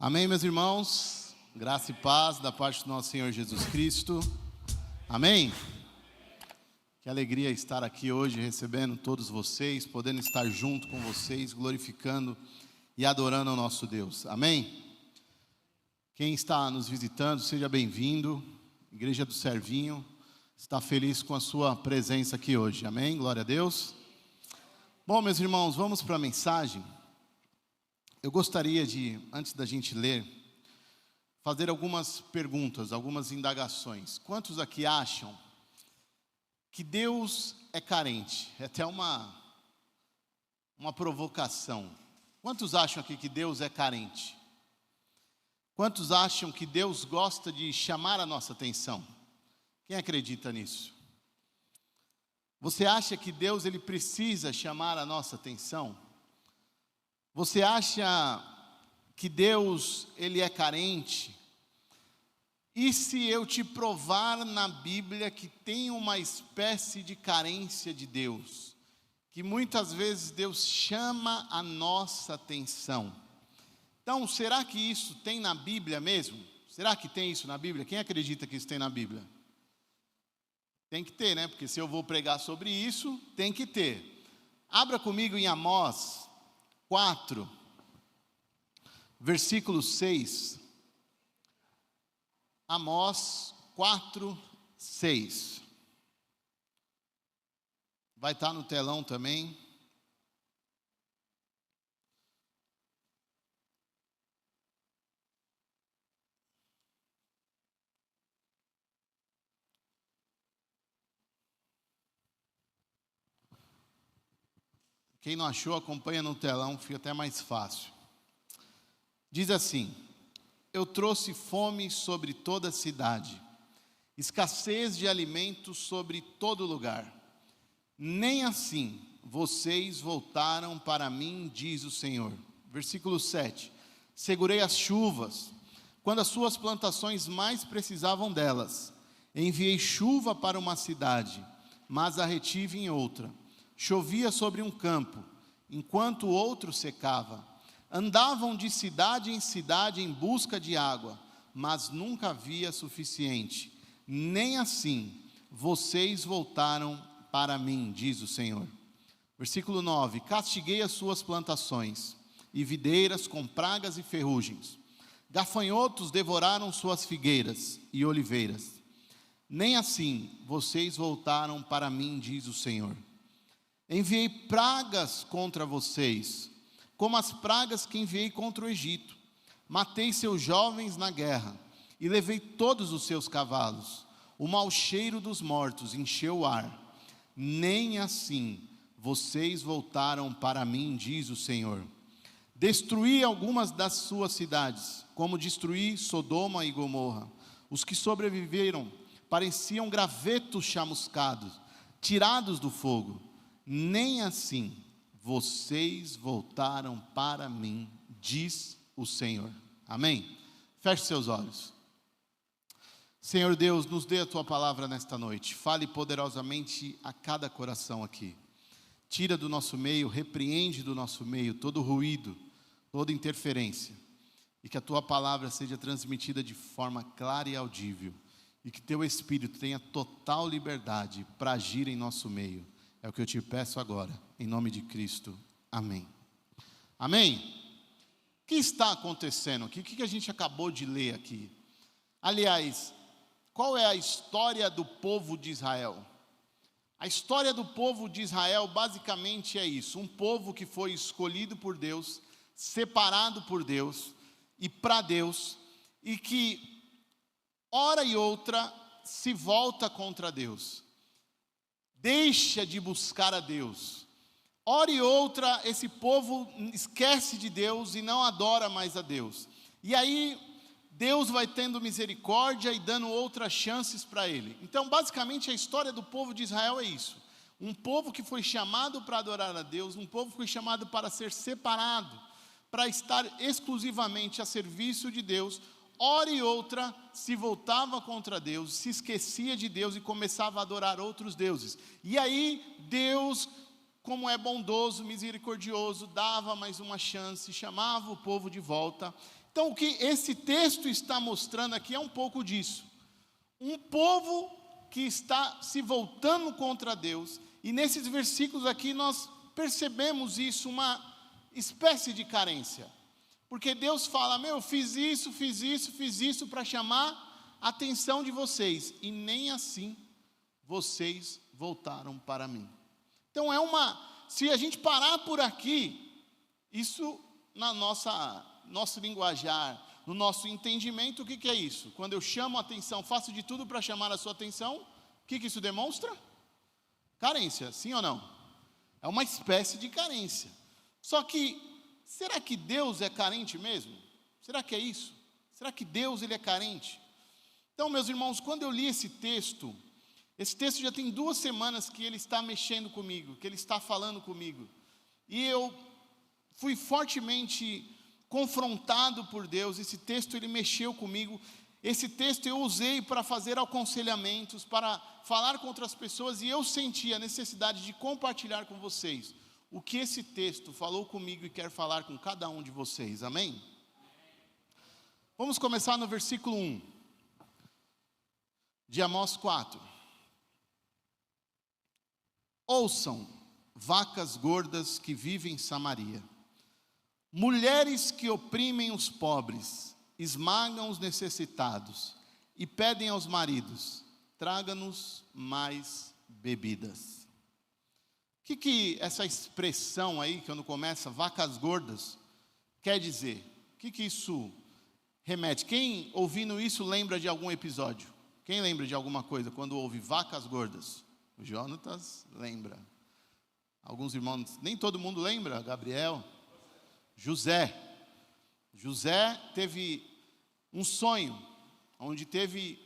Amém, meus irmãos? Graça e paz da parte do nosso Senhor Jesus Cristo. Amém? Que alegria estar aqui hoje recebendo todos vocês, podendo estar junto com vocês, glorificando e adorando ao nosso Deus. Amém? Quem está nos visitando, seja bem-vindo. Igreja do Servinho está feliz com a sua presença aqui hoje. Amém? Glória a Deus. Bom, meus irmãos, vamos para a mensagem. Eu gostaria de, antes da gente ler, fazer algumas perguntas, algumas indagações. Quantos aqui acham que Deus é carente? É até uma provocação. Quantos acham aqui que Deus é carente? Quantos acham que Deus gosta de chamar a nossa atenção? Quem acredita nisso? Você acha que Deus ele precisa chamar a nossa atenção? Você acha que Deus ele é carente? E se eu te provar na Bíblia que tem uma espécie de carência de Deus, que muitas vezes Deus chama a nossa atenção? Então, será que isso tem na Bíblia mesmo? Será que tem isso na Bíblia? Quem acredita que isso tem na Bíblia? Tem que ter, né? Porque se eu vou pregar sobre isso, tem que ter. Abra comigo em Amós 4, versículo 6. Amós 4, 6. Vai estar no telão também. Quem não achou, acompanha no telão, fica até mais fácil. Diz assim: eu trouxe fome sobre toda a cidade, escassez de alimentos sobre todo lugar. Nem assim vocês voltaram para mim, diz o Senhor. Versículo 7. Segurei as chuvas, quando as suas plantações mais precisavam delas. Enviei chuva para uma cidade, mas a retive em outra. Chovia sobre um campo, enquanto o outro secava. Andavam de cidade em cidade em busca de água, mas nunca havia suficiente. Nem assim vocês voltaram para mim, diz o Senhor. Versículo 9. Castiguei as suas plantações, e videiras com pragas e ferrugens. Gafanhotos devoraram suas figueiras e oliveiras. Nem assim vocês voltaram para mim, diz o Senhor. Enviei pragas contra vocês, como as pragas que enviei contra o Egito. Matei seus jovens na guerra e levei todos os seus cavalos. O mau cheiro dos mortos encheu o ar. Nem assim vocês voltaram para mim, diz o Senhor. Destruí algumas das suas cidades, como destruí Sodoma e Gomorra. Os que sobreviveram pareciam gravetos chamuscados, tirados do fogo. Nem assim vocês voltaram para mim, diz o Senhor. Amém? Feche seus olhos. Senhor Deus, nos dê a tua palavra nesta noite. Fale poderosamente a cada coração aqui. Tira do nosso meio, repreende do nosso meio todo ruído, toda interferência. E que a tua palavra seja transmitida de forma clara e audível. E que teu Espírito tenha total liberdade para agir em nosso meio. É o que eu te peço agora, em nome de Cristo. Amém. Amém? O que está acontecendo aqui? O que a gente acabou de ler aqui? Aliás, qual é a história do povo de Israel? A história do povo de Israel basicamente é isso. Um povo que foi escolhido por Deus, separado por Deus e para Deus, e que, hora e outra, se volta contra Deus. Deixa de buscar a Deus. Hora e outra, esse povo esquece de Deus e não adora mais a Deus. E aí, Deus vai tendo misericórdia e dando outras chances para ele. Então, basicamente, a história do povo de Israel é isso. Um povo que foi chamado para adorar a Deus, um povo que foi chamado para ser separado, para estar exclusivamente a serviço de Deus. Hora e outra se voltava contra Deus, se esquecia de Deus e começava a adorar outros deuses. E aí Deus, como é bondoso, misericordioso, dava mais uma chance, chamava o povo de volta Então, o que esse texto está mostrando aqui é um pouco disso. Um povo que está se voltando contra Deus, e nesses versículos aqui nós percebemos isso, uma espécie de carência. Porque Deus fala, eu fiz isso para chamar a atenção de vocês, e nem assim vocês voltaram para mim. Então se a gente parar por aqui, isso na nosso linguajar, no nosso entendimento, o que é isso? Quando eu chamo a atenção, faço de tudo para chamar a sua atenção, o que isso demonstra? Carência, sim ou não? É uma espécie de carência. Só que, será que Deus é carente mesmo? Será que é isso? Será que Deus ele é carente? Então, meus irmãos, quando eu li esse texto já tem 2 semanas que ele está mexendo comigo, que ele está falando comigo. E eu fui fortemente confrontado por Deus. Esse texto ele mexeu comigo. Esse texto eu usei para fazer aconselhamentos, para falar com outras pessoas, e eu senti a necessidade de compartilhar com vocês o que esse texto falou comigo e quer falar com cada um de vocês. Amém? Vamos começar no versículo 1 de Amós 4. Ouçam, vacas gordas que vivem em Samaria, mulheres que oprimem os pobres, esmagam os necessitados e pedem aos maridos, traga-nos mais bebidas. O que essa expressão aí, quando começa, vacas gordas, quer dizer? O que isso remete? Quem ouvindo isso lembra de algum episódio? Quem lembra de alguma coisa quando ouve vacas gordas? O Jonatas lembra. Alguns irmãos, nem todo mundo lembra. Gabriel. José teve um sonho, onde teve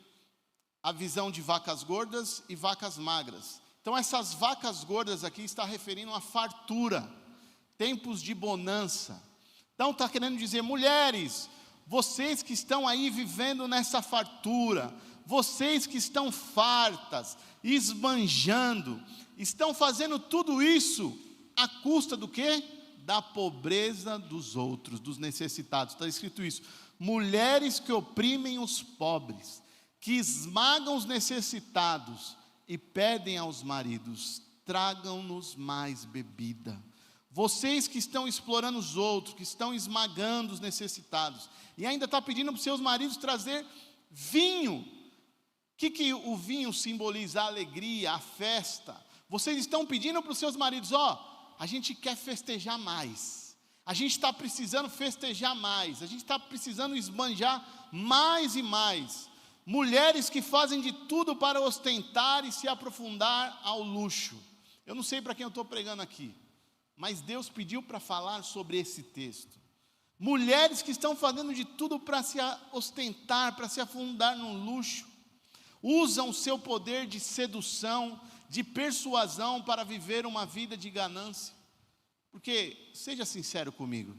a visão de vacas gordas e vacas magras. Então essas vacas gordas aqui está referindo a fartura, tempos de bonança. Então está querendo dizer, mulheres, vocês que estão aí vivendo nessa fartura, vocês que estão fartas, esbanjando, estão fazendo tudo isso à custa do quê? Da pobreza dos outros, dos necessitados. Está escrito isso. Mulheres que oprimem os pobres, que esmagam os necessitados e pedem aos maridos, tragam-nos mais bebida. Vocês que estão explorando os outros, que estão esmagando os necessitados, e ainda está pedindo para os seus maridos trazer vinho. O que o vinho simboliza? A alegria, a festa. Vocês estão pedindo para os seus maridos, a gente quer festejar mais. A gente está precisando festejar mais. A gente está precisando esbanjar mais e mais. Mulheres que fazem de tudo para ostentar e se aprofundar ao luxo. Eu não sei para quem eu estou pregando aqui, mas Deus pediu para falar sobre esse texto. Mulheres que estão fazendo de tudo para se ostentar, para se afundar no luxo. Usam o seu poder de sedução, de persuasão para viver uma vida de ganância. Porque, seja sincero comigo,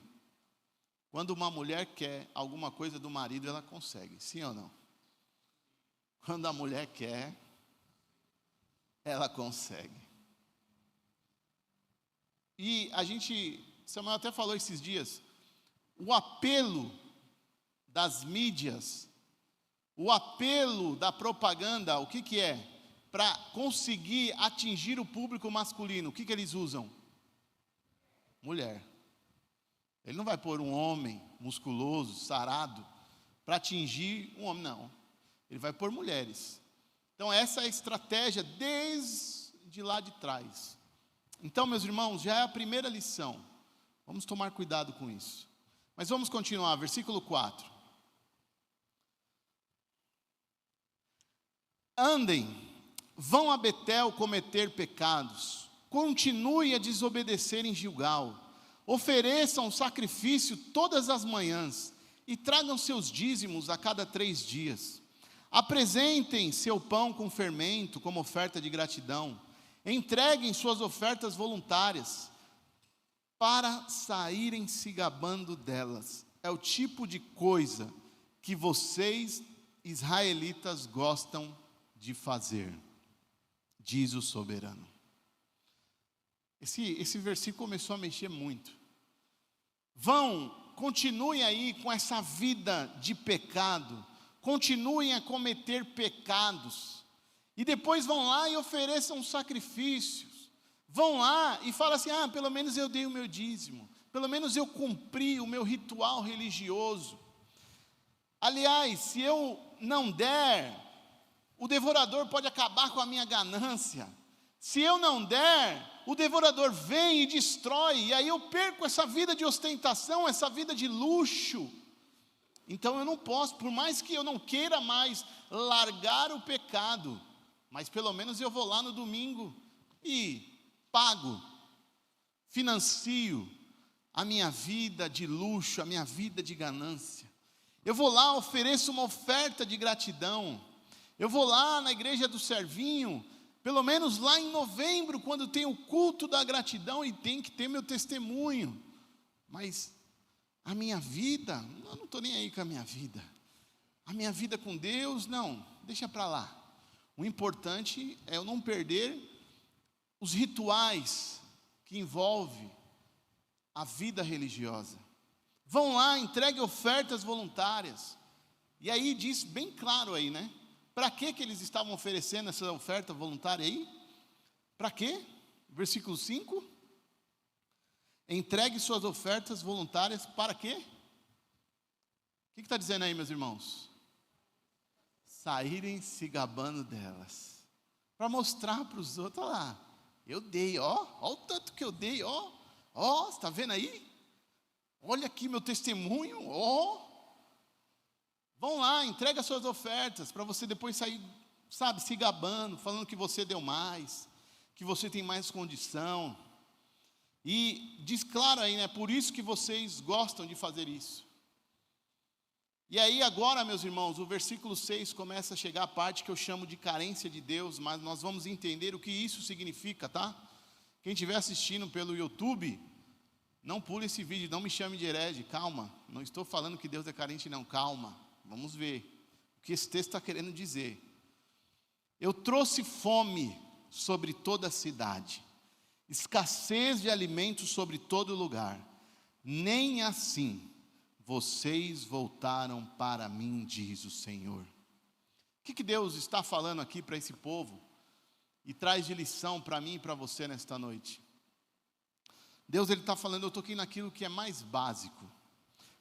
quando uma mulher quer alguma coisa do marido, ela consegue, sim ou não? Quando a mulher quer, ela consegue. E Samuel até falou esses dias, o apelo das mídias, o apelo da propaganda, o que é? Para conseguir atingir o público masculino, o que eles usam? Mulher. Ele não vai pôr um homem musculoso, sarado, para atingir um homem, não. Ele vai pôr mulheres. Então essa é a estratégia desde lá de trás. Então, meus irmãos, já é a primeira lição. Vamos tomar cuidado com isso. Mas vamos continuar, versículo 4. Andem, vão a Betel cometer pecados, continue a desobedecer em Gilgal, ofereçam sacrifício todas as manhãs, e tragam seus dízimos a cada 3 dias. Apresentem seu pão com fermento, como oferta de gratidão, entreguem suas ofertas voluntárias, para saírem se gabando delas. É o tipo de coisa que vocês, israelitas, gostam de fazer, diz o soberano. Esse versículo começou a mexer muito. Vão continuem aí com essa vida de pecado, continuem a cometer pecados, e depois vão lá e ofereçam sacrifícios, vão lá e falam assim, pelo menos eu dei o meu dízimo, pelo menos eu cumpri o meu ritual religioso. Aliás, se eu não der, o devorador pode acabar com a minha ganância. Se eu não der, o devorador vem e destrói, e aí eu perco essa vida de ostentação, essa vida de luxo. Então eu não posso, por mais que eu não queira mais largar o pecado, mas pelo menos eu vou lá no domingo e pago, financio a minha vida de luxo, a minha vida de ganância. Eu vou lá, ofereço uma oferta de gratidão. Eu vou lá na igreja do Servinho, pelo menos lá em novembro, quando tem o culto da gratidão, e tem que ter meu testemunho. Mas a minha vida, eu não estou nem aí com a minha vida. A minha vida com Deus, não, deixa para lá. O importante é eu não perder os rituais que envolvem a vida religiosa. Vão lá, entregue ofertas voluntárias. E aí diz bem claro aí, né? Para que eles estavam oferecendo essa oferta voluntária aí? Para quê? Versículo 5. Entregue suas ofertas voluntárias para quê? O que está dizendo aí, meus irmãos? Saírem se gabando delas. Para mostrar para os outros, olha lá, eu dei, ó o tanto que eu dei, ó, você está vendo aí? Olha aqui meu testemunho, ó. Vão lá, entrega suas ofertas, para você depois sair, sabe, se gabando, falando que você deu mais, que você tem mais condição. E diz claro aí, né, por isso que vocês gostam de fazer isso. E aí agora, meus irmãos, o versículo 6 começa a chegar a parte que eu chamo de carência de Deus, mas nós vamos entender o que isso significa, tá? Quem estiver assistindo pelo YouTube, não pule esse vídeo, não me chame de herege, calma, não estou falando que Deus é carente não, calma, vamos ver o que esse texto está querendo dizer. Eu trouxe fome sobre toda a cidade, escassez de alimentos sobre todo lugar, nem assim vocês voltaram para mim, diz o Senhor. O que Deus está falando aqui para esse povo, e traz de lição para mim e para você nesta noite? Deus ele está falando, eu estou aqui naquilo que é mais básico,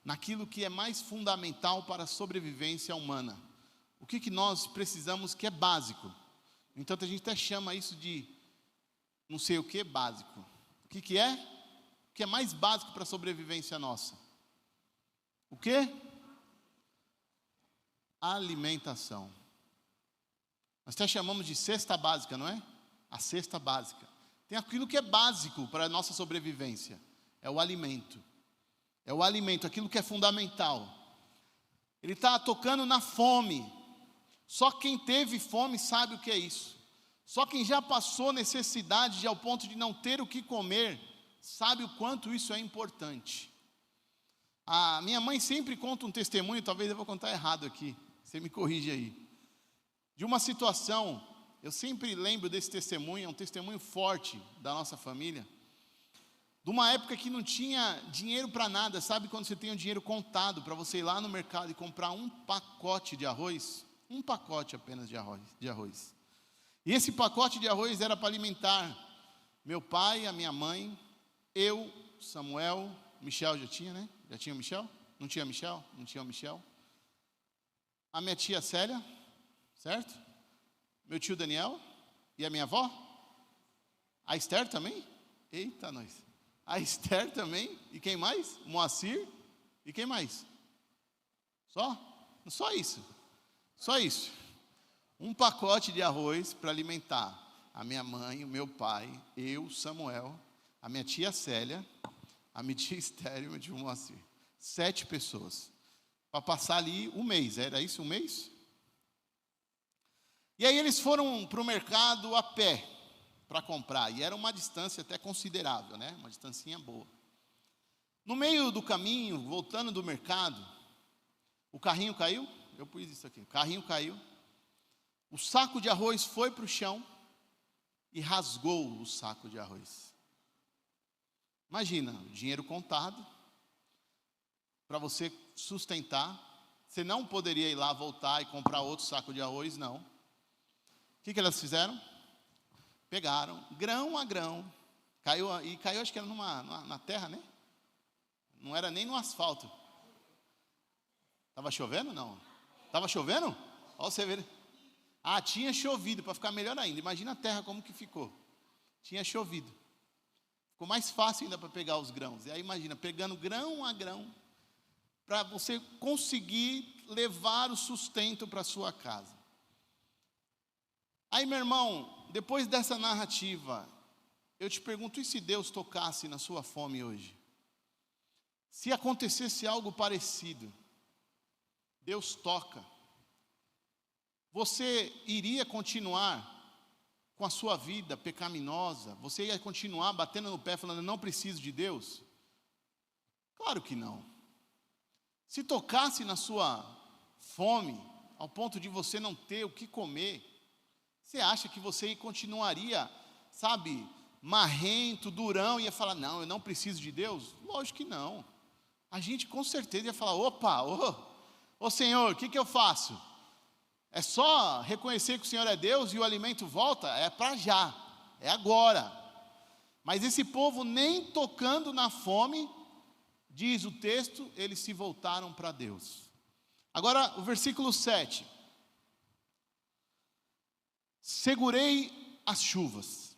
naquilo que é mais fundamental para a sobrevivência humana. O que nós precisamos que é básico. No entanto, a gente até chama isso de não sei o que básico. O que é? O que é mais básico para a sobrevivência nossa? O que? Alimentação. Nós até chamamos de cesta básica, não é? A cesta básica. Tem aquilo que é básico para a nossa sobrevivência. É o alimento. É o alimento, aquilo que é fundamental. Ele está tocando na fome. Só quem teve fome sabe o que é isso. Só quem já passou necessidade ao ponto de não ter o que comer, sabe o quanto isso é importante. A minha mãe sempre conta um testemunho, talvez eu vou contar errado aqui, você me corrige aí. De uma situação, eu sempre lembro desse testemunho, é um testemunho forte da nossa família. De uma época que não tinha dinheiro para nada, sabe quando você tem o dinheiro contado para você ir lá no mercado e comprar um pacote de arroz? Um pacote apenas de arroz. E esse pacote de arroz era para alimentar meu pai, a minha mãe, eu, Samuel, Michel já tinha, né? Já tinha o Michel? Não tinha Michel? Não tinha o Michel. A minha tia Célia, certo? Meu tio Daniel e a minha avó. A Esther também? Eita, nós. A Esther também. E quem mais? O Moacir. E quem mais? Só? Só isso. Só isso. Um pacote de arroz para alimentar a minha mãe, o meu pai, eu, Samuel, a minha tia Célia, a minha tia Esther e o meu tio Moacir. 7 pessoas. Para passar ali um mês. Era isso, um mês? E aí eles foram para o mercado a pé para comprar. E era uma distância até considerável, né? Uma distancinha boa. No meio do caminho, voltando do mercado, o carrinho caiu. Eu pus isso aqui. O carrinho caiu. O saco de arroz foi para o chão e rasgou o saco de arroz. Imagina, o dinheiro contado. para você sustentar. Você não poderia ir lá, voltar e comprar outro saco de arroz, não. O que elas fizeram? Pegaram grão a grão, caiu acho que era na terra, né? Não era nem no asfalto. Estava chovendo? Não. Estava chovendo? Olha você ver. Ah, tinha chovido, para ficar melhor ainda. Imagina a terra como que ficou. Tinha chovido. Ficou mais fácil ainda para pegar os grãos. E aí imagina, pegando grão a grão, para você conseguir levar o sustento para a sua casa. Aí, meu irmão, depois dessa narrativa, eu te pergunto, e se Deus tocasse na sua fome hoje? Se acontecesse algo parecido, Deus toca, você iria continuar com a sua vida pecaminosa? Você ia continuar batendo no pé falando, não preciso de Deus? Claro que não. Se tocasse na sua fome, ao ponto de você não ter o que comer, você acha que você continuaria, sabe, marrento, durão, e ia falar, não, eu não preciso de Deus? Lógico que não. A gente com certeza ia falar, opa, ô Senhor, o que eu faço? É só reconhecer que o Senhor é Deus e o alimento volta? É para já, é agora. Mas esse povo nem tocando na fome, diz o texto, eles se voltaram para Deus. Agora o versículo 7. Segurei as chuvas,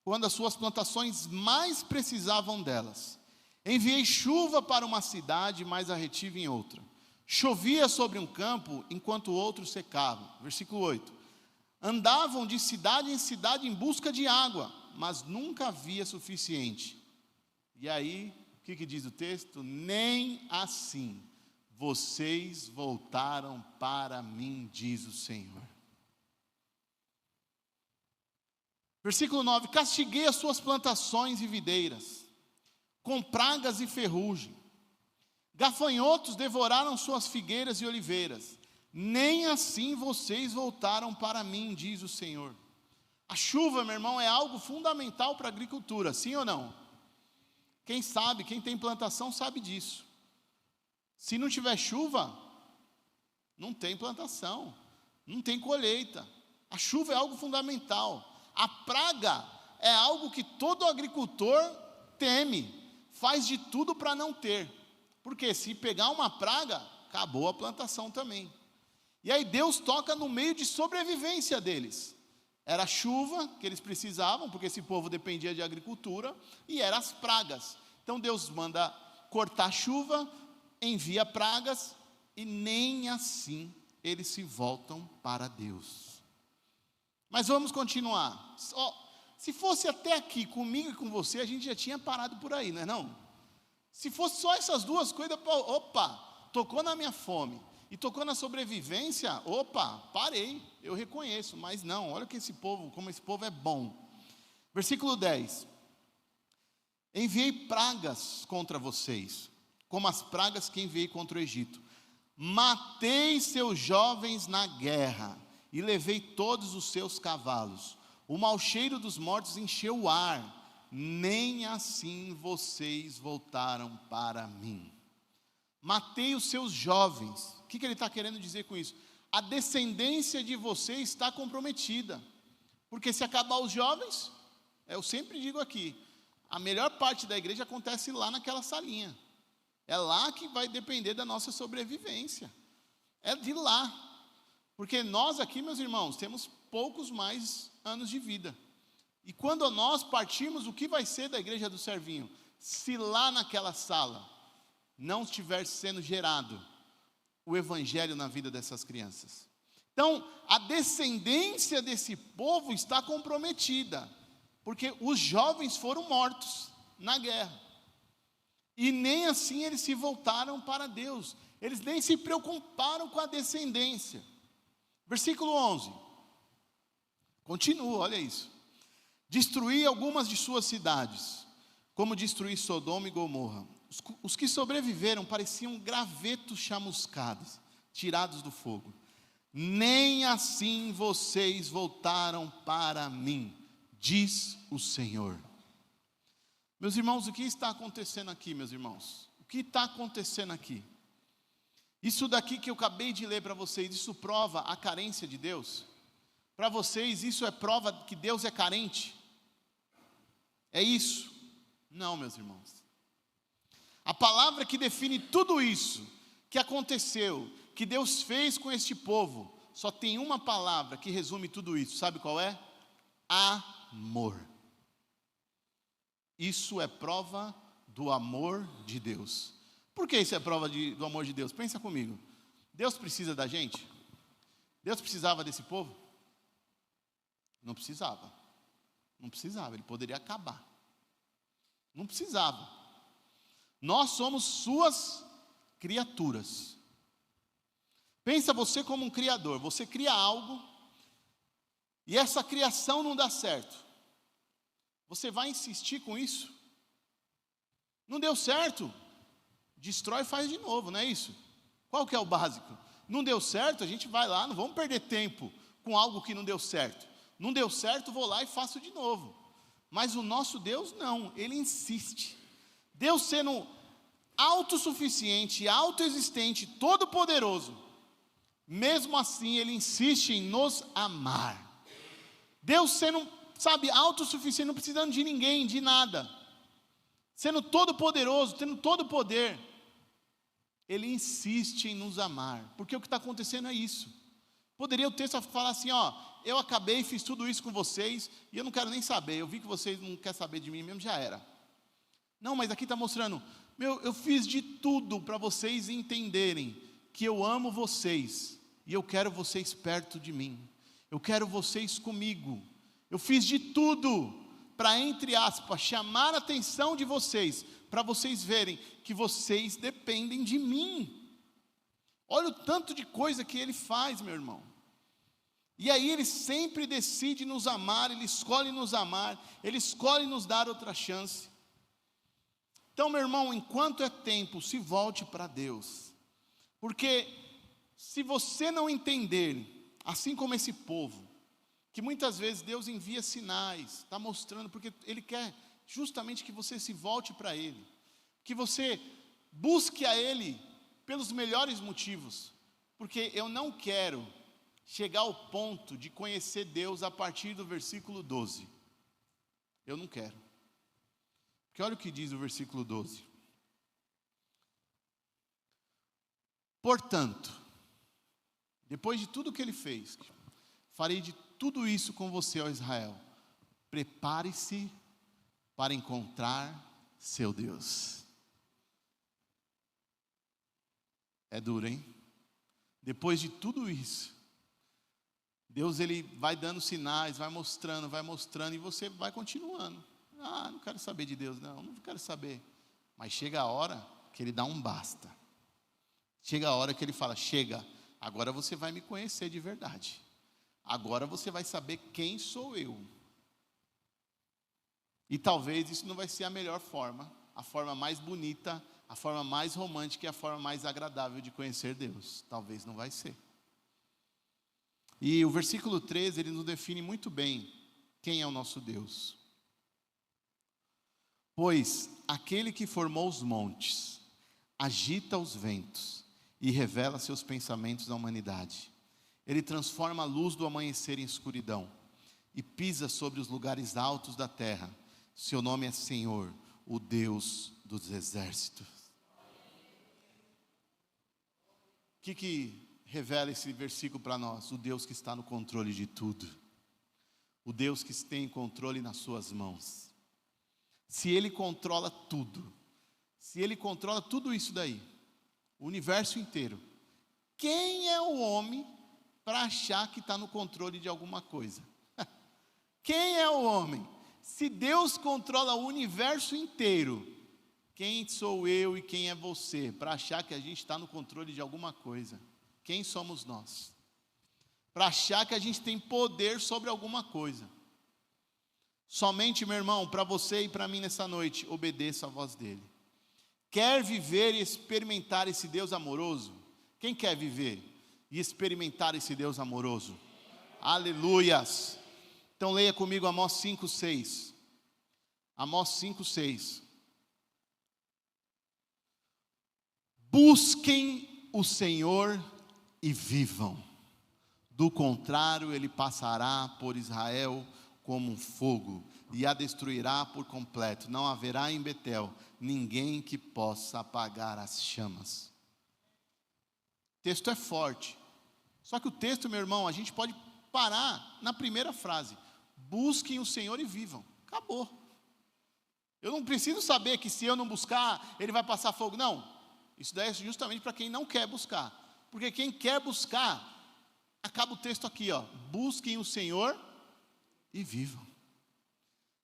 quando as suas plantações mais precisavam delas. Enviei chuva para uma cidade, mas a retive em outra. Chovia sobre um campo, enquanto outros secavam. Versículo 8. Andavam de cidade em cidade em busca de água, mas nunca havia suficiente. E aí, o que diz o texto? Nem assim vocês voltaram para mim, diz o Senhor. Versículo 9. Castiguei as suas plantações e videiras, com pragas e ferrugem. Gafanhotos devoraram suas figueiras e oliveiras. Nem assim vocês voltaram para mim, diz o Senhor. A chuva, meu irmão, é algo fundamental para a agricultura, sim ou não? Quem sabe, quem tem plantação sabe disso. Se não tiver chuva, não tem plantação, não tem colheita. A chuva é algo fundamental. A praga é algo que todo agricultor teme, faz de tudo para não ter. Porque se pegar uma praga, acabou a plantação também. E aí Deus toca no meio de sobrevivência deles. Era a chuva que eles precisavam, porque esse povo dependia de agricultura, e eram as pragas. Então Deus manda cortar a chuva, envia pragas, e nem assim eles se voltam para Deus. Mas vamos continuar. Se fosse até aqui, comigo e com você, a gente já tinha parado por aí, não é não? Se fosse só essas duas coisas, opa, tocou na minha fome e tocou na sobrevivência, opa, parei, eu reconheço, mas não, olha que como esse povo é bom. Versículo 10. Enviei pragas contra vocês, como as pragas que enviei contra o Egito. Matei seus jovens na guerra e levei todos os seus cavalos. O mau cheiro dos mortos encheu o ar. Nem assim vocês voltaram para mim. Matei os seus jovens. O que ele está querendo dizer com isso? A descendência de vocês está comprometida. Porque se acabar os jovens, eu sempre digo aqui, a melhor parte da igreja acontece lá naquela salinha. É lá que vai depender da nossa sobrevivência. É de lá. Porque nós aqui, meus irmãos, temos poucos mais anos de vida. E quando nós partirmos, o que vai ser da igreja do Servinho? Se lá naquela sala não estiver sendo gerado o evangelho na vida dessas crianças. Então, a descendência desse povo está comprometida, porque os jovens foram mortos na guerra. E nem assim eles se voltaram para Deus. Eles nem se preocuparam com a descendência. Versículo 11. Continua, olha isso. Destruí algumas de suas cidades, como destruí Sodoma e Gomorra. Os que sobreviveram pareciam gravetos chamuscados, tirados do fogo. Nem assim vocês voltaram para mim, diz o Senhor. Meus irmãos, o que está acontecendo aqui, meus irmãos? O que está acontecendo aqui? Isso daqui que eu acabei de ler para vocês, isso prova a carência de Deus? Para vocês, isso é prova que Deus é carente? É isso? Não, meus irmãos. A palavra que define tudo isso que aconteceu, que Deus fez com este povo, só tem uma palavra que resume tudo isso. Sabe qual é? Amor. Isso é prova do amor de Deus. Por que isso é prova do amor de Deus? Pensa comigo. Deus precisa da gente? Deus precisava desse povo? Não precisava. Não precisava, ele poderia acabar. Não precisava. Nós somos suas criaturas. Pensa você como um criador. Você cria algo e essa criação não dá certo. Você vai insistir com isso? Não deu certo? Destrói e faz de novo, não é isso? Qual que é o básico? Não deu certo, a gente vai lá, não vamos perder tempo com algo que não deu certo. Não deu certo, vou lá e faço de novo. Mas o nosso Deus não, Ele insiste. Deus sendo autossuficiente, autoexistente, todo-poderoso, mesmo assim Ele insiste em nos amar. Deus sendo, autossuficiente, não precisando de ninguém, de nada, sendo todo-poderoso, tendo todo o poder, Ele insiste em nos amar, porque o que está acontecendo é isso. Poderia o texto falar assim, eu acabei, fiz tudo isso com vocês, e eu não quero nem saber, eu vi que vocês não querem saber de mim mesmo, já era. Não, mas aqui está mostrando, eu fiz de tudo para vocês entenderem que eu amo vocês, e eu quero vocês perto de mim, eu quero vocês comigo, eu fiz de tudo para, entre aspas, chamar a atenção de vocês, para vocês verem que vocês dependem de mim. Olha o tanto de coisa que Ele faz, meu irmão. E aí Ele sempre decide nos amar, Ele escolhe nos amar, Ele escolhe nos dar outra chance. Então, meu irmão, enquanto é tempo, se volte para Deus. Porque se você não entender, assim como esse povo, que muitas vezes Deus envia sinais, está mostrando, porque Ele quer justamente que você se volte para Ele, que você busque a Ele pelos melhores motivos, porque eu não quero chegar ao ponto de conhecer Deus a partir do versículo 12, eu não quero, porque olha o que diz o versículo 12, portanto, depois de tudo que Ele fez, farei de tudo isso com você, ó Israel, prepare-se para encontrar seu Deus. É duro, hein? Depois de tudo isso, Deus Ele vai dando sinais, vai mostrando, e você vai continuando. Não quero saber de Deus, não quero saber. Mas chega a hora que Ele dá um basta. Chega a hora que Ele fala, chega, agora você vai me conhecer de verdade. Agora você vai saber quem sou eu. E talvez isso não vai ser a melhor forma, a forma mais bonita, a forma mais romântica e a forma mais agradável de conhecer Deus. Talvez não vai ser. E o versículo 13, ele nos define muito bem quem é o nosso Deus. Pois aquele que formou os montes, agita os ventos e revela seus pensamentos à humanidade. Ele transforma a luz do amanhecer em escuridão e pisa sobre os lugares altos da terra. Seu nome é Senhor, o Deus dos exércitos. O que revela esse versículo para nós? O Deus que está no controle de tudo. O Deus que tem controle nas suas mãos. Se Ele controla tudo, se Ele controla tudo isso daí, o universo inteiro, quem é o homem para achar que está no controle de alguma coisa? Quem é o homem? Se Deus controla o universo inteiro, quem sou eu e quem é você para achar que a gente está no controle de alguma coisa? Quem somos nós? Para achar que a gente tem poder sobre alguma coisa. Somente, meu irmão, para você e para mim nessa noite, obedeça a voz dEle. Quer viver e experimentar esse Deus amoroso? Quem quer viver e experimentar esse Deus amoroso? Aleluias! Então leia comigo Amós 5:6. Amós 5:6. busquem o Senhor e vivam. Do contrário, ele passará por Israel como um fogo e a destruirá por completo. Não haverá em Betel ninguém que possa apagar as chamas. O texto é forte. Só que o texto, meu irmão, a gente pode parar na primeira frase. Busquem o Senhor e vivam. Acabou. Eu não preciso saber que se eu não buscar, ele vai passar fogo. Não. Isso daí é justamente para quem não quer buscar. Porque quem quer buscar, acaba o texto aqui, ó. Busquem o Senhor e vivam.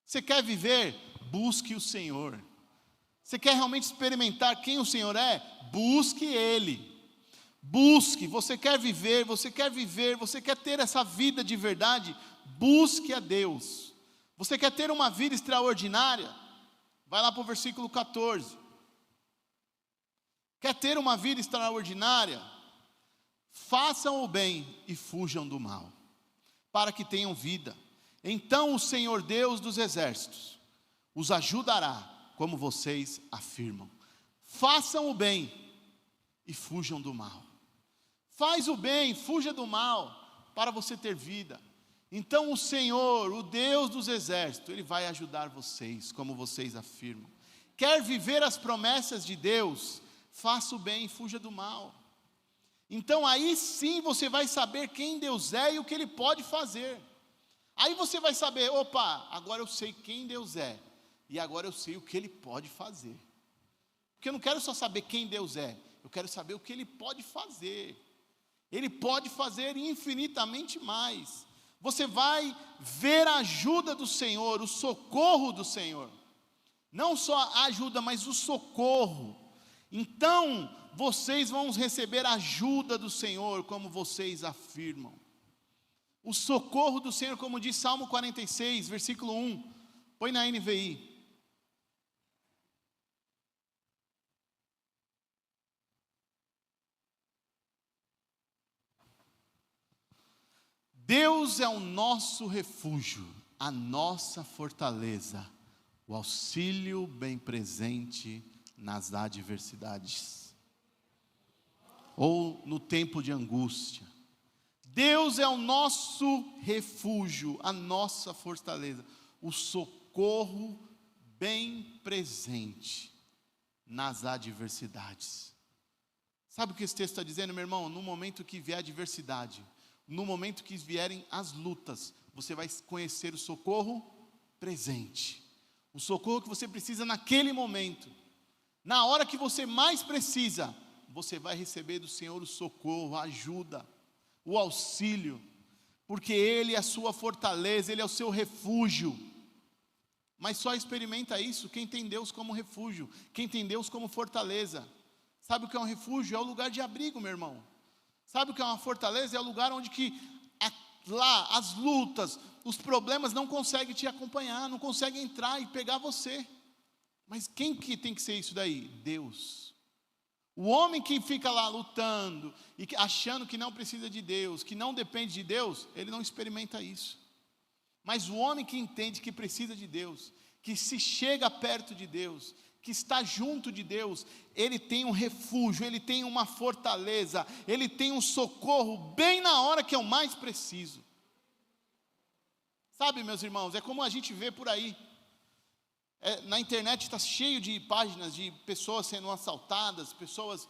Você quer viver? Busque o Senhor. Você quer realmente experimentar quem o Senhor é? Busque Ele. Busque, você quer viver, você quer ter essa vida de verdade? Busque a Deus. Você quer ter uma vida extraordinária? Vai lá para o versículo 14. Quer ter uma vida extraordinária? Façam o bem e fujam do mal, para que tenham vida. Então o Senhor Deus dos exércitos os ajudará, como vocês afirmam. Façam o bem e fujam do mal. Faz o bem, fuja do mal, para você ter vida. Então o Senhor, o Deus dos exércitos, Ele vai ajudar vocês, como vocês afirmam. Quer viver as promessas de Deus? Faça o bem e fuja do mal. Então aí sim você vai saber quem Deus é e o que Ele pode fazer. Aí você vai saber, opa, agora eu sei quem Deus é. E agora eu sei o que Ele pode fazer. Porque eu não quero só saber quem Deus é. Eu quero saber o que Ele pode fazer. Ele pode fazer infinitamente mais. Você vai ver a ajuda do Senhor, o socorro do Senhor. Não só a ajuda, mas o socorro. Então, vocês vão receber a ajuda do Senhor, como vocês afirmam. O socorro do Senhor, como diz Salmo 46, versículo 1. Põe na NVI. Deus é o nosso refúgio, a nossa fortaleza, o auxílio bem presente nas adversidades, ou no tempo de angústia. Deus é o nosso refúgio, a nossa fortaleza, o socorro bem presente nas adversidades. Sabe o que esse texto está dizendo, meu irmão? No momento que vier a adversidade, no momento que vierem as lutas, você vai conhecer o socorro presente. O socorro que você precisa naquele momento. Na hora que você mais precisa, você vai receber do Senhor o socorro, a ajuda, o auxílio. Porque Ele é a sua fortaleza, Ele é o seu refúgio. Mas só experimenta isso quem tem Deus como refúgio, quem tem Deus como fortaleza. Sabe o que é um refúgio? É o lugar de abrigo, meu irmão. Sabe o que é uma fortaleza? É o lugar onde que lá as lutas, os problemas não conseguem te acompanhar, não conseguem entrar e pegar você. Mas quem que tem que ser isso daí? Deus. O homem que fica lá lutando e achando que não precisa de Deus, que não depende de Deus, ele não experimenta isso. Mas o homem que entende que precisa de Deus, que se chega perto de Deus, que está junto de Deus, ele tem um refúgio, ele tem uma fortaleza, ele tem um socorro bem na hora que eu mais preciso. Sabe, meus irmãos, é como a gente vê por aí. Na internet está cheio de páginas de pessoas sendo assaltadas, pessoas,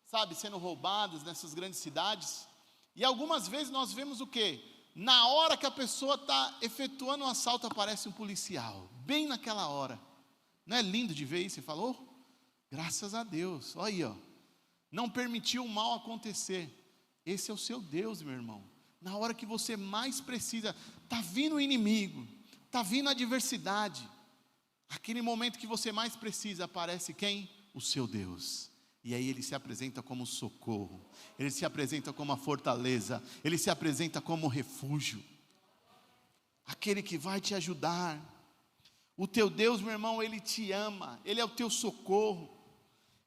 sabe, sendo roubadas nessas grandes cidades. E algumas vezes nós vemos o quê? Na hora que a pessoa está efetuando um assalto, aparece um policial, bem naquela hora. Não é lindo de ver isso? Você falou, graças a Deus, olha aí, ó, não permitiu o mal acontecer. Esse é o seu Deus, meu irmão. Na hora que você mais precisa, está vindo o inimigo, está vindo a adversidade. Aquele momento que você mais precisa, aparece quem? O seu Deus. E aí ele se apresenta como socorro, ele se apresenta como a fortaleza, ele se apresenta como refúgio. Aquele que vai te ajudar. O teu Deus, meu irmão, Ele te ama, Ele é o teu socorro,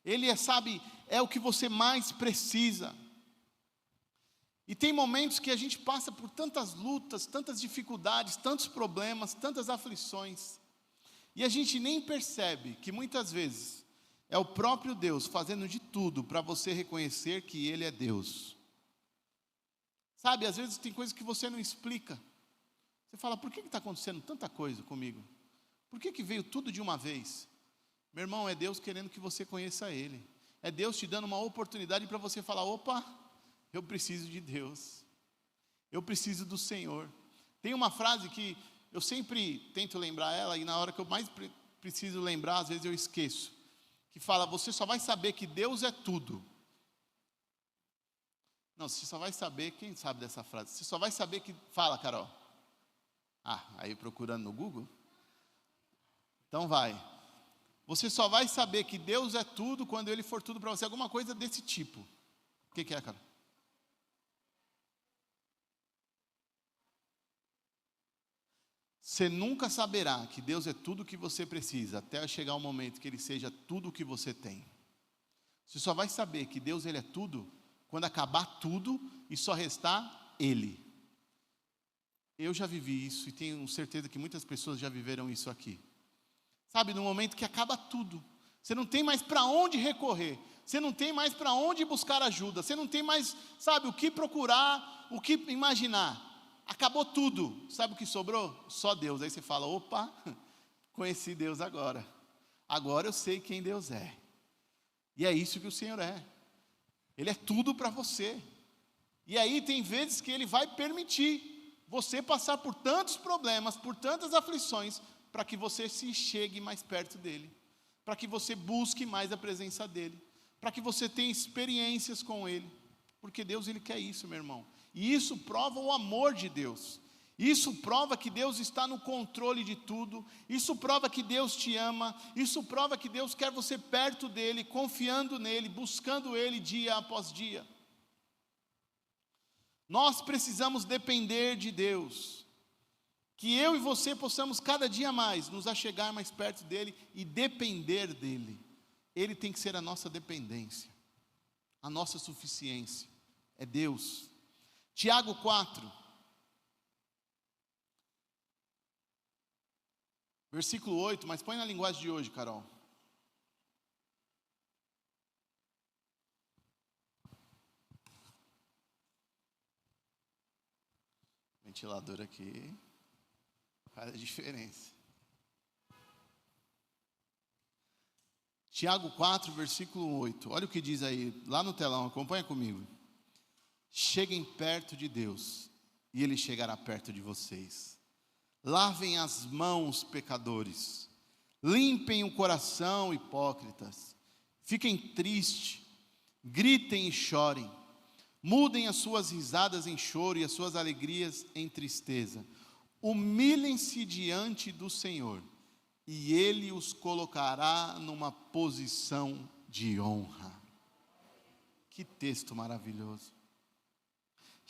Ele é, sabe, é o que você mais precisa. E tem momentos que a gente passa por tantas lutas, tantas dificuldades, tantos problemas, tantas aflições, e a gente nem percebe que muitas vezes É o próprio Deus fazendo de tudo para você reconhecer que Ele é Deus. Sabe, às vezes tem coisas que você não explica. Você fala, por que está acontecendo tanta coisa comigo? Por que veio tudo de uma vez? Meu irmão, é Deus querendo que você conheça Ele. É Deus te dando uma oportunidade para você falar, opa, eu preciso de Deus. Eu preciso do Senhor. Tem uma frase que eu sempre tento lembrar ela, e na hora que eu mais preciso lembrar, às vezes eu esqueço. Que fala, você só vai saber que Deus é tudo. Não, você só vai saber, quem sabe dessa frase? Você só vai saber que... Fala, Carol. Aí procurando no Google? Então vai. Você só vai saber que Deus é tudo quando Ele for tudo para você. Alguma coisa desse tipo. O que é, Carol? Você nunca saberá que Deus é tudo o que você precisa, até chegar o momento que Ele seja tudo o que você tem. Você só vai saber que Deus Ele é tudo, quando acabar tudo e só restar Ele. Eu já vivi isso e tenho certeza que muitas pessoas já viveram isso aqui. Sabe, no momento que acaba tudo, você não tem mais para onde recorrer, você não tem mais para onde buscar ajuda, você não tem mais, sabe, o que procurar, o que imaginar. Acabou tudo, sabe o que sobrou? Só Deus. Aí você fala, opa, conheci Deus agora. Agora eu sei quem Deus é. E é isso que o Senhor é. Ele é tudo para você. E aí tem vezes que Ele vai permitir você passar por tantos problemas, por tantas aflições, para que você se chegue mais perto dEle, para que você busque mais a presença dEle, para que você tenha experiências com Ele, porque Deus Ele quer isso, meu irmão. E isso prova o amor de Deus. Isso prova que Deus está no controle de tudo. Isso prova que Deus te ama. Isso prova que Deus quer você perto dEle, confiando nele, buscando Ele dia após dia. Nós precisamos depender de Deus. Que eu e você possamos cada dia mais nos achegar mais perto dEle e depender dEle. Ele tem que ser a nossa dependência, a nossa suficiência. É Deus. Tiago 4, versículo 8, mas põe na linguagem de hoje, Carol. Ventilador aqui faz a diferença. Tiago 4, versículo 8, olha o que diz aí, lá no telão, acompanha comigo. Cheguem perto de Deus, e Ele chegará perto de vocês. Lavem as mãos, pecadores. Limpem o coração, hipócritas. Fiquem tristes, gritem e chorem. Mudem as suas risadas em choro e as suas alegrias em tristeza. Humilhem-se diante do Senhor, e Ele os colocará numa posição de honra. Que texto maravilhoso.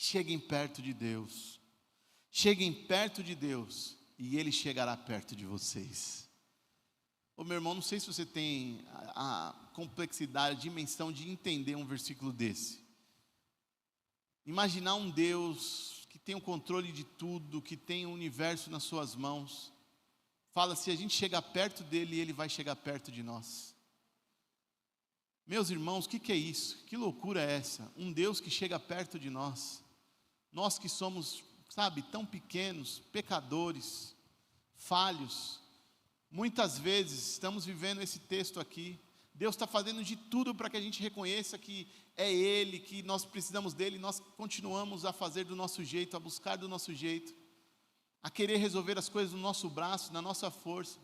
Cheguem perto de Deus. Cheguem perto de Deus e Ele chegará perto de vocês. Ô meu irmão, não sei se você tem a complexidade, a dimensão de entender um versículo desse. Imaginar um Deus que tem o controle de tudo, que tem o universo nas suas mãos. Fala, se a gente chegar perto dEle, Ele vai chegar perto de nós. Meus irmãos, o que é isso? Que loucura é essa? Um Deus que chega perto de nós. Nós que somos, sabe, tão pequenos, pecadores, falhos. Muitas vezes estamos vivendo esse texto aqui. Deus está fazendo de tudo para que a gente reconheça que é Ele, que nós precisamos dEle. Nós continuamos a fazer do nosso jeito, a buscar do nosso jeito, a querer resolver as coisas no nosso braço, na nossa força.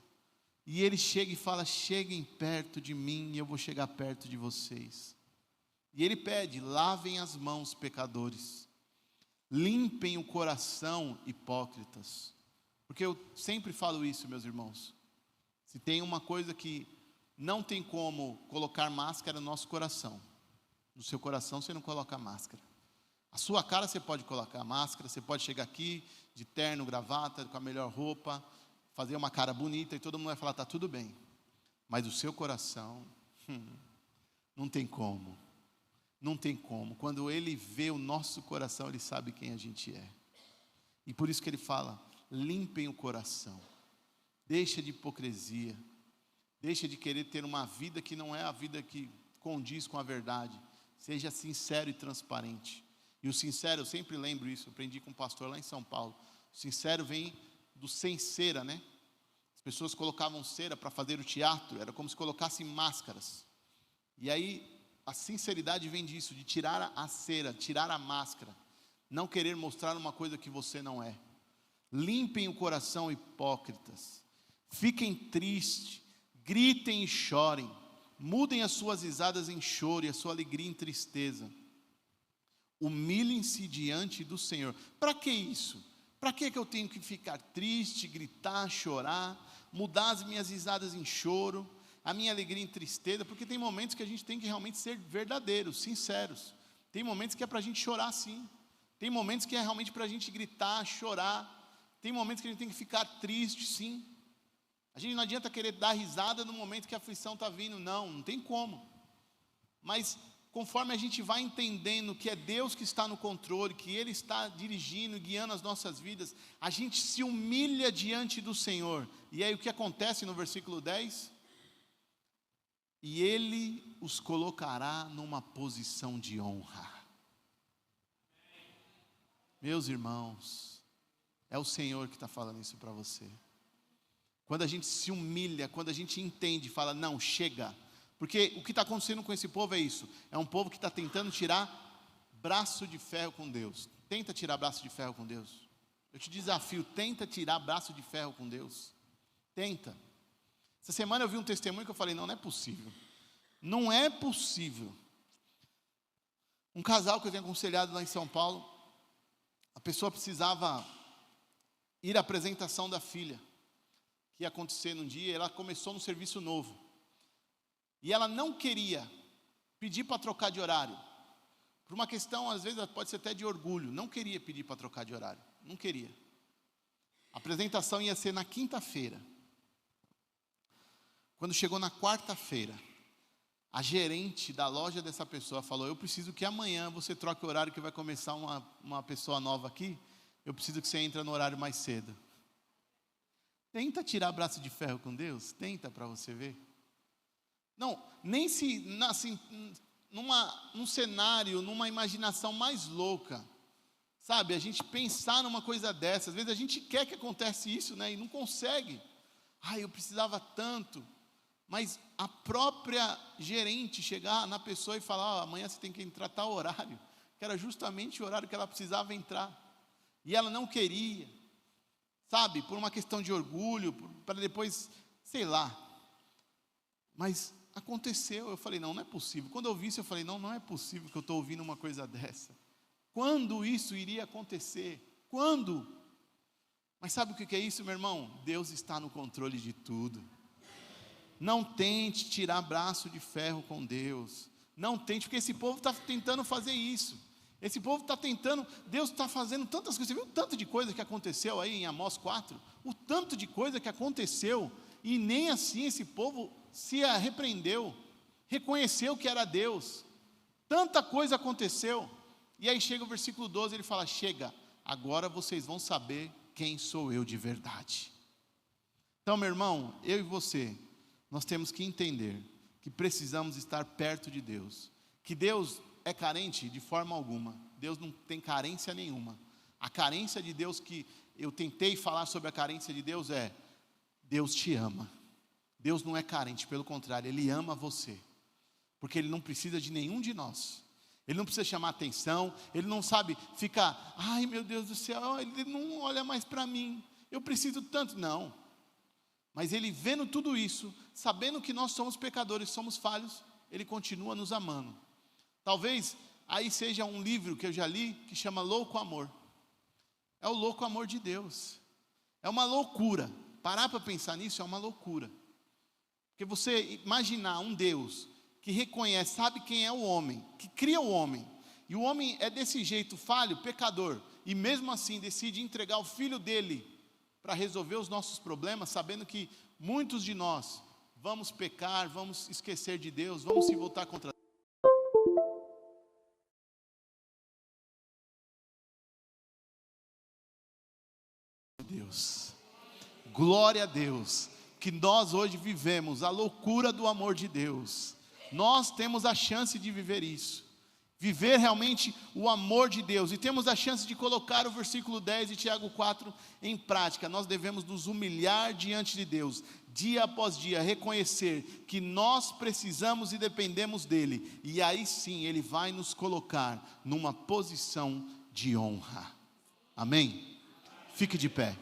E Ele chega e fala, cheguem perto de mim e eu vou chegar perto de vocês. E Ele pede, lavem as mãos, pecadores. Limpem o coração, hipócritas. Porque eu sempre falo isso, meus irmãos. Se tem uma coisa que não tem como colocar máscara no nosso coração, no seu coração você não coloca máscara. A sua cara você pode colocar máscara, você pode chegar aqui de terno, gravata, com a melhor roupa, fazer uma cara bonita e todo mundo vai falar, está tudo bem. Mas o seu coração, não tem como. Não tem como. Quando Ele vê o nosso coração, Ele sabe quem a gente é. E por isso que Ele fala, limpem o coração. Deixa de hipocrisia. Deixa de querer ter uma vida que não é a vida que condiz com a verdade. Seja sincero e transparente. E o sincero, eu sempre lembro isso, eu aprendi com um pastor lá em São Paulo. O sincero vem do sem cera, né? As pessoas colocavam cera para fazer o teatro, era como se colocassem máscaras. E aí, a sinceridade vem disso, de tirar a cera, tirar a máscara. Não querer mostrar uma coisa que você não é. Limpem o coração, hipócritas. Fiquem tristes, gritem e chorem. Mudem as suas risadas em choro e a sua alegria em tristeza. Humilhem-se diante do Senhor. Para que isso? Para que eu tenho que ficar triste, gritar, chorar, mudar as minhas risadas em choro, a minha alegria em tristeza? Porque tem momentos que a gente tem que realmente ser verdadeiros, sinceros. Tem momentos que é para a gente chorar sim. Tem momentos que é realmente para a gente gritar, chorar. Tem momentos que a gente tem que ficar triste sim. A gente não adianta querer dar risada no momento que a aflição está vindo, não tem como. Mas conforme a gente vai entendendo que é Deus que está no controle, que Ele está dirigindo, guiando as nossas vidas, a gente se humilha diante do Senhor. E aí o que acontece no versículo 10? E Ele os colocará numa posição de honra. Meus irmãos, é o Senhor que está falando isso para você. Quando a gente se humilha, quando a gente entende, fala, não, chega. Porque o que está acontecendo com esse povo é isso. É um povo que está tentando tirar braço de ferro com Deus. Tenta tirar braço de ferro com Deus. Eu te desafio, tenta tirar braço de ferro com Deus. Tenta. Essa semana eu vi um testemunho que eu falei, não é possível. Não é possível. Um casal que eu tenho aconselhado lá em São Paulo, a pessoa precisava ir à apresentação da filha, que ia acontecer num dia, ela começou no serviço novo. E ela não queria pedir para trocar de horário. Por uma questão, às vezes, pode ser até de orgulho. Não queria pedir para trocar de horário. Não queria. A apresentação ia ser na quinta-feira. Quando chegou na quarta-feira, a gerente da loja dessa pessoa falou, eu preciso que amanhã você troque o horário que vai começar uma pessoa nova aqui. Eu preciso que você entre no horário mais cedo. Tenta tirar braço de ferro com Deus. Tenta para você ver. Não, nem se, assim, num cenário, numa imaginação mais louca, sabe, a gente pensar numa coisa dessa, às vezes a gente quer que aconteça isso, né, e não consegue. Eu precisava tanto, mas a própria gerente chegar na pessoa e falar, amanhã você tem que entrar tal horário, que era justamente o horário que ela precisava entrar, e ela não queria, sabe, por uma questão de orgulho, para depois, sei lá, mas aconteceu. Eu falei, não é possível. Quando eu vi isso, eu falei, não é possível que eu estou ouvindo uma coisa dessa. Quando isso iria acontecer? Quando? Mas sabe o que é isso, meu irmão? Deus está no controle de tudo. Não tente tirar braço de ferro com Deus. Não tente, porque esse povo está tentando fazer isso. Esse povo está tentando, Deus está fazendo tantas coisas. Você viu o tanto de coisa que aconteceu aí em Amós 4? O tanto de coisa que aconteceu, e nem assim esse povo se arrependeu, reconheceu que era Deus. Tanta coisa aconteceu. E aí chega o versículo 12, ele fala, chega, agora vocês vão saber quem sou eu de verdade. Então, meu irmão, eu e você, nós temos que entender que precisamos estar perto de Deus. Que Deus é carente de forma alguma. Deus não tem carência nenhuma. A carência de Deus, que eu tentei falar sobre a carência de Deus, é Deus te ama. Deus não é carente, pelo contrário, Ele ama você, porque Ele não precisa de nenhum de nós. Ele não precisa chamar atenção, Ele não sabe ficar, ai meu Deus do céu, Ele não olha mais para mim, eu preciso tanto, não. Mas Ele vendo tudo isso, sabendo que nós somos pecadores, somos falhos, Ele continua nos amando. Talvez aí seja um livro que eu já li, que chama Louco Amor. É o louco amor de Deus. É uma loucura, parar para pensar nisso é uma loucura. Porque você imaginar um Deus que reconhece, sabe quem é o homem, que cria o homem, e o homem é desse jeito falho, pecador, e mesmo assim decide entregar o filho dele para resolver os nossos problemas, sabendo que muitos de nós vamos pecar, vamos esquecer de Deus, vamos se voltar contra Deus. Glória a Deus. que nós hoje vivemos a loucura do amor de Deus. Nós temos a chance de viver isso, viver realmente o amor de Deus, e temos a chance de colocar o versículo 10 de Tiago 4 em prática. Nós devemos nos humilhar diante de Deus, dia após dia, reconhecer que nós precisamos e dependemos dEle, e aí sim Ele vai nos colocar numa posição de honra. Amém? Fique de pé.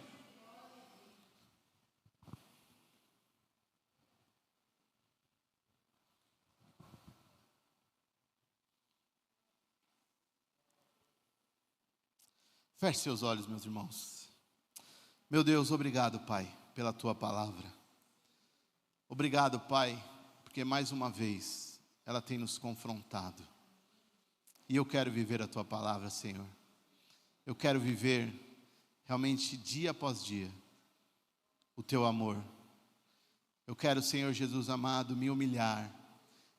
Feche seus olhos, meus irmãos. Meu Deus, obrigado, Pai, pela Tua palavra. Obrigado, Pai, porque mais uma vez ela tem nos confrontado. E eu quero viver a Tua palavra, Senhor. Eu quero viver realmente dia após dia o Teu amor. Eu quero, Senhor Jesus amado, me humilhar,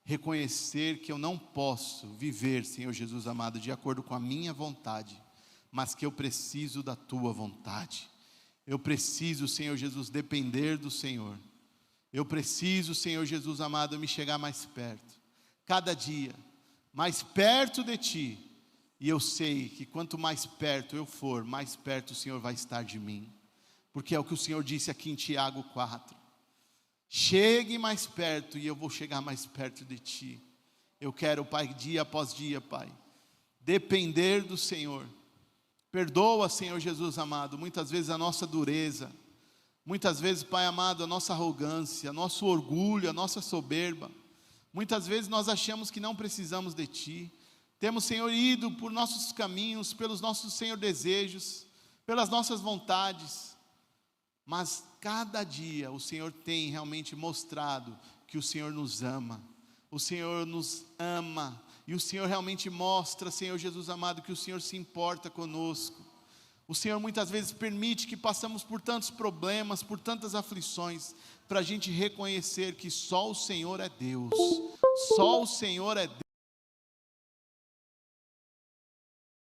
reconhecer que eu não posso viver, Senhor Jesus amado, de acordo com a minha vontade, mas que eu preciso da Tua vontade. Eu preciso, Senhor Jesus, depender do Senhor. Eu preciso, Senhor Jesus amado, me chegar mais perto, cada dia, mais perto de Ti. E eu sei que quanto mais perto eu for, mais perto o Senhor vai estar de mim. Porque é o que o Senhor disse aqui em Tiago 4. Chegue mais perto e eu vou chegar mais perto de Ti. Eu quero, Pai, dia após dia, Pai, depender do Senhor. Perdoa, Senhor Jesus amado, muitas vezes a nossa dureza, muitas vezes, Pai amado, a nossa arrogância, nosso orgulho, a nossa soberba. Muitas vezes nós achamos que não precisamos de Ti. Temos, Senhor, ido por nossos caminhos, pelos nossos, Senhor, desejos, pelas nossas vontades. Mas cada dia o Senhor tem realmente mostrado que o Senhor nos ama. O Senhor nos ama. E o Senhor realmente mostra, Senhor Jesus amado, que o Senhor se importa conosco. O Senhor muitas vezes permite que passamos por tantos problemas, por tantas aflições, para a gente reconhecer que só o Senhor é Deus. Só o Senhor é Deus.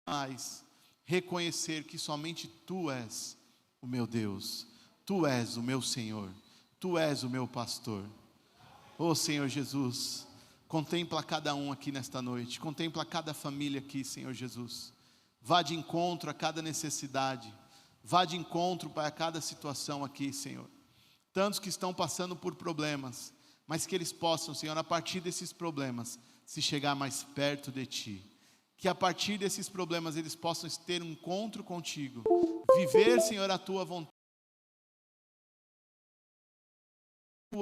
Mas reconhecer que somente Tu és o meu Deus. Tu és o meu Senhor. Tu és o meu pastor. Oh Senhor Jesus, contempla cada um aqui nesta noite, contempla cada família aqui, Senhor Jesus. Vá de encontro a cada necessidade, vá de encontro para cada situação aqui, Senhor. Tantos que estão passando por problemas, mas que eles possam, Senhor, a partir desses problemas, se chegar mais perto de Ti. Que a partir desses problemas eles possam ter um encontro contigo, viver, Senhor, a Tua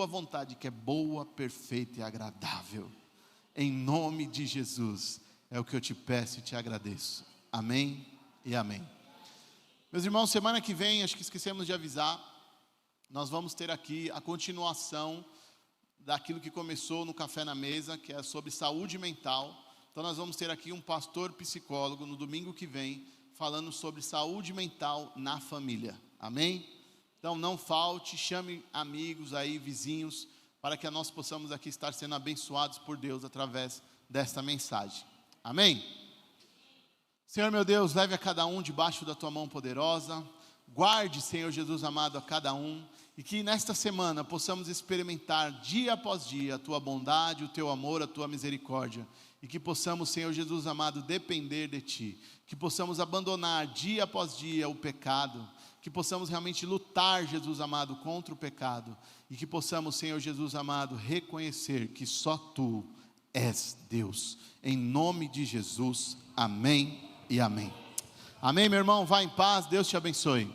vontade que é boa, perfeita e agradável. Em nome de Jesus, é o que eu te peço e te agradeço. Amém e amém. Meus irmãos, semana que vem, acho que esquecemos de avisar, nós vamos ter aqui a continuação daquilo que começou no Café na Mesa, que é sobre saúde mental. Então nós vamos ter aqui um pastor psicólogo no domingo que vem, falando sobre saúde mental na família. Amém? Então não falte, chame amigos aí, vizinhos, para que nós possamos aqui estar sendo abençoados por Deus através desta mensagem. Amém? Senhor meu Deus, leve a cada um debaixo da Tua mão poderosa. Guarde, Senhor Jesus amado, a cada um. E que nesta semana possamos experimentar dia após dia a Tua bondade, o Teu amor, a Tua misericórdia. E que possamos, Senhor Jesus amado, depender de Ti. Que possamos abandonar dia após dia o pecado. Que possamos realmente lutar, Jesus amado, contra o pecado. E que possamos, Senhor Jesus amado, reconhecer que só Tu és Deus. Em nome de Jesus, amém e amém. Amém, meu irmão, vá em paz, Deus te abençoe.